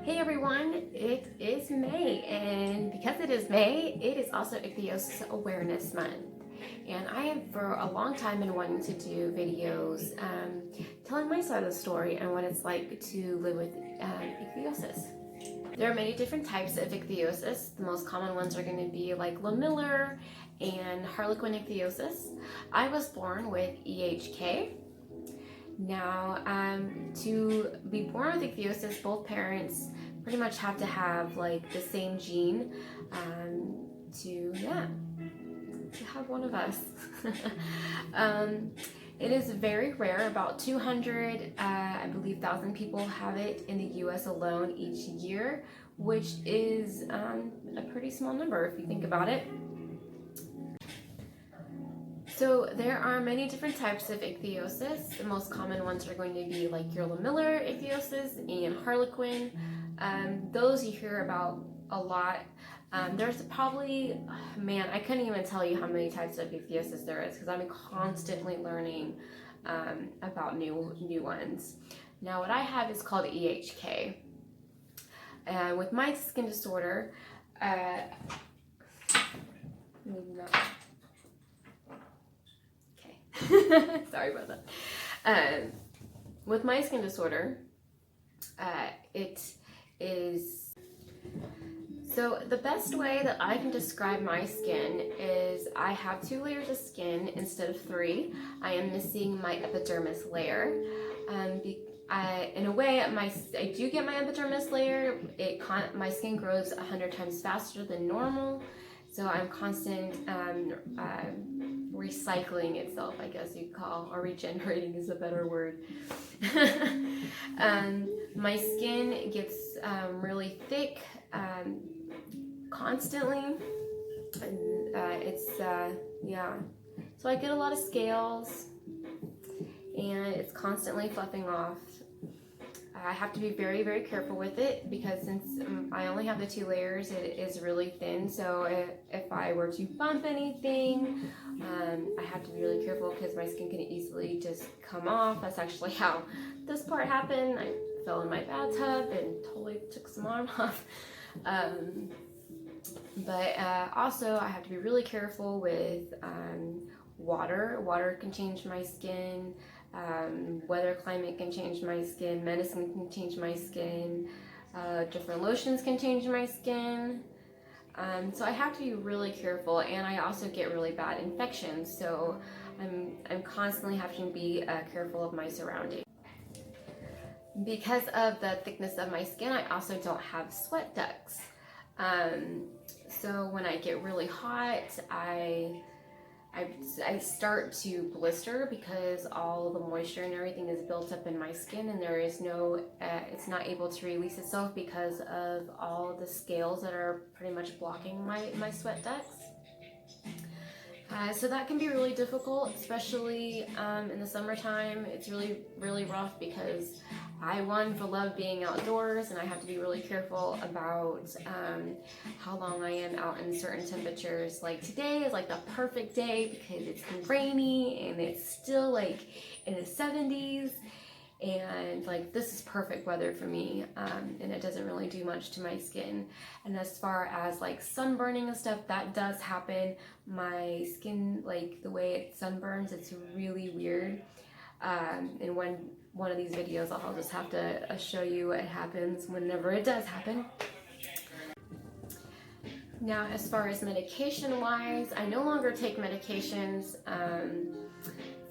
Hey everyone, it is May, and because it is May, it is also Ichthyosis Awareness Month. And I have for a long time been wanting to do videos telling my side of the story and what it's like to live with ichthyosis. There are many different types of ichthyosis. The most common ones are going to be like lamillar and harlequin ichthyosis. I was born with EHK. Now, to be born with ichthyosis, both parents pretty much have to have like the same gene to have one of us. It is very rare. About 200, I believe, thousand people have it in the U.S. alone each year, which is a pretty small number if you think about it. So there are many different types of ichthyosis. The most common ones are going to be like your lamillar ichthyosis and harlequin. Those you hear about a lot. There's probably, man, I couldn't even tell you how many types of ichthyosis there is because I'm constantly learning about new ones. Now what I have is called EHK. With my skin disorder, sorry about that. With my skin disorder, it is, so the best way that I can describe my skin is I have 2 layers of skin instead of 3. I am missing my epidermis layer. In a way, I do get my epidermis layer. My skin grows 100 times faster than normal, so I'm constant recycling itself, I guess you'd call, or regenerating is a better word. My skin gets really thick constantly. So I get a lot of scales and it's constantly fluffing off. I have to be very, very careful with it because since I only have the 2 layers, it is really thin. So if I were to bump anything, I have to be really careful because my skin can easily just come off. That's actually how this part happened. I fell in my bathtub and totally took some arm off. But also I have to be really careful with water. Water can change my skin. Weather, climate can change my skin. Medicine can change my skin. Different lotions can change my skin. So I have to be really careful, and I also get really bad infections. So I'm constantly having to be careful of my surroundings. Because of the thickness of my skin, I also don't have sweat ducts. So when I get really hot, I start to blister because all the moisture and everything is built up in my skin, and there is no, it's not able to release itself because of all the scales that are pretty much blocking my sweat ducts. So that can be really difficult, especially in the summertime. It's really, really rough because I love being outdoors, and I have to be really careful about how long I am out in certain temperatures. Like today is like the perfect day because it's rainy and it's still like in the 70s, and like this is perfect weather for me, and it doesn't really do much to my skin. And as far as like sunburning and stuff, that does happen. My skin, like the way it sunburns, it's really weird. In one of these videos I'll just have to show you what happens whenever it does happen. Now as far as medication wise, I no longer take medications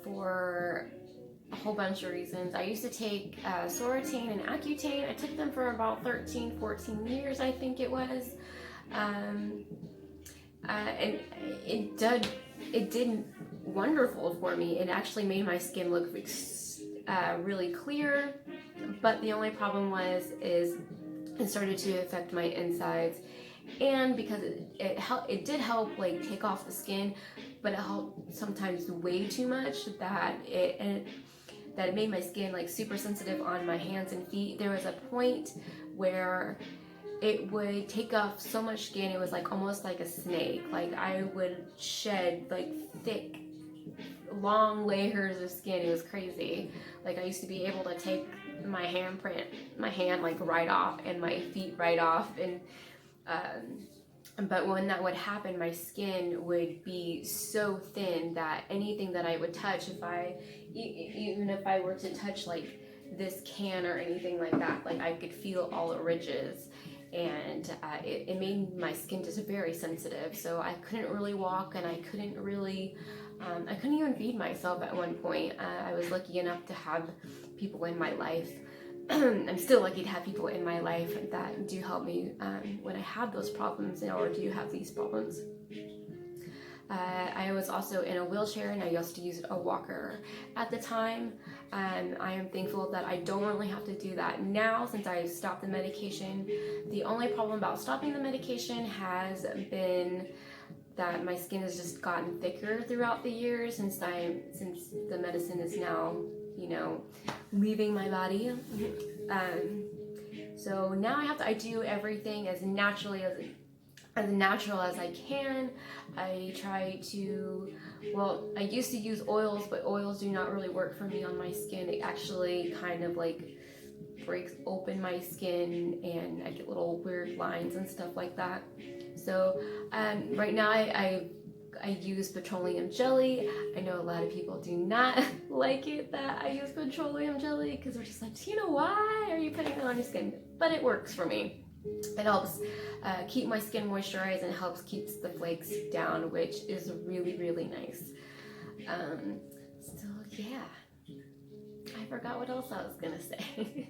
for a whole bunch of reasons. I used to take Soratane and Accutane. I took them for about 13-14 years, I think it was. And it did wonderful for me. It actually made my skin look really clear, but the only problem is it started to affect my insides, and because it did help like take off the skin, but it helped sometimes way too much that it made my skin like super sensitive on my hands and feet. There was a point where it would take off so much skin, it was like almost like a snake. Like I would shed like thick long layers of skin. It was crazy. Like I used to be able to take my hand like right off and my feet right off, and but when that would happen, my skin would be so thin that anything that I would touch, even if I were to touch like this can or anything like that, like I could feel all the ridges, and it made my skin just very sensitive. So I couldn't really walk, and I couldn't even feed myself at one point. I was lucky enough to have people in my life. I'm still lucky to have people in my life that do help me when I have those problems, or do have these problems. I was also in a wheelchair, and I used to use a walker at the time. I am thankful that I don't really have to do that now since I stopped the medication. The only problem about stopping the medication has been that my skin has just gotten thicker throughout the years since the medicine is now, leaving my body. So now I do everything as natural as I can. I try to, I used to use oils, but oils do not really work for me on my skin. It actually kind of like breaks open my skin, and I get little weird lines and stuff like that. So right now I use petroleum jelly. I know a lot of people do not like it that I use petroleum jelly, because they're just like, why are you putting that on your skin? But it works for me. It helps keep my skin moisturized, and helps keeps the flakes down, which is really, really nice. So yeah, I forgot what else I was gonna say.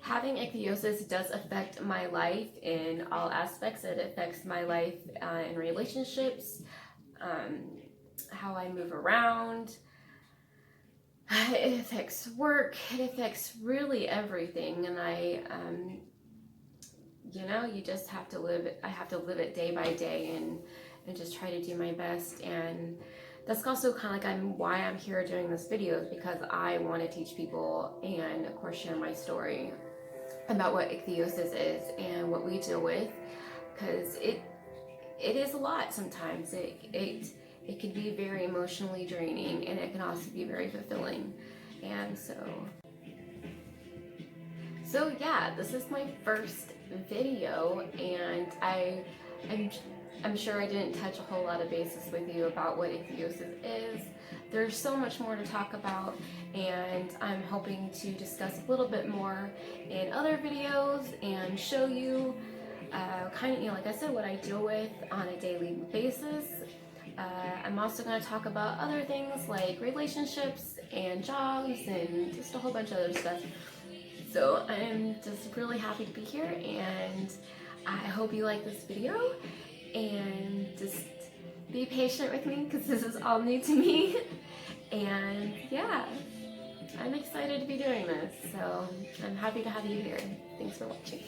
Having ichthyosis does affect my life in all aspects. It affects my life in relationships, how I move around. It affects work. It affects really everything. And you just have to live it. I have to live it day by day, and just try to do my best. And that's also kind of like why I'm here doing this video, is because I want to teach people, and of course share my story about what ichthyosis is and what we deal with, because it is a lot sometimes. It can be very emotionally draining, and it can also be very fulfilling. And so yeah, this is my first video, and I'm sure I didn't touch a whole lot of bases with you about what ichthyosis is. There's so much more to talk about, and I'm hoping to discuss a little bit more in other videos and show you like I said, what I deal with on a daily basis. I'm also going to talk about other things like relationships and jobs and just a whole bunch of other stuff. So I'm just really happy to be here, and I hope you like this video, and just be patient with me because this is all new to me. And yeah, I'm excited to be doing this, so I'm happy to have you here. Thanks for watching.